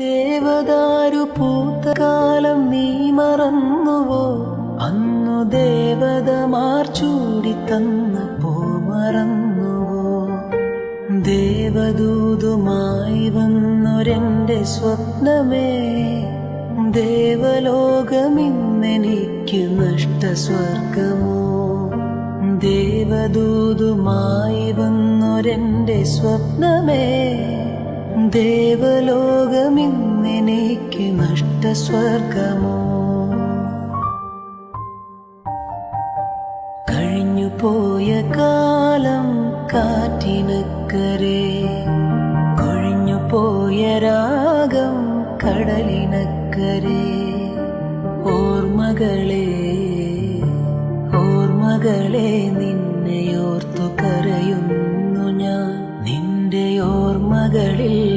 ദേവദാരു പൂത്ത കാലം നീ മറന്നുവോ? അന്നു ദേവതമാർ ചൂടി തന്നപ്പോ മറന്നുവോ? ദേവദൂതുമായി വന്നൊരെന്റെ സ്വപ്നമേ, ദേവലോകമിന്നെനിക്ക് നഷ്ടസ്വർഗമോ? ദേവദൂതുമായി വന്നൊരെന്റെ സ്വപ്നമേ, ദേവലോകമിന്നെനിക്ക് നഷ്ടസ്വർഗമോ? കഴിഞ്ഞുപോയ കാലം കാറ്റിനക്കരെ, കൊഴിഞ്ഞുപോയ രാഗം കടലിനക്കരെ. ഓർമ്മകളെ ഓർമ്മകളെ നിന്നെയോർത്തു കരയുന്നു ഞാൻ. നിന്റെ ഓർമ്മകളിൽ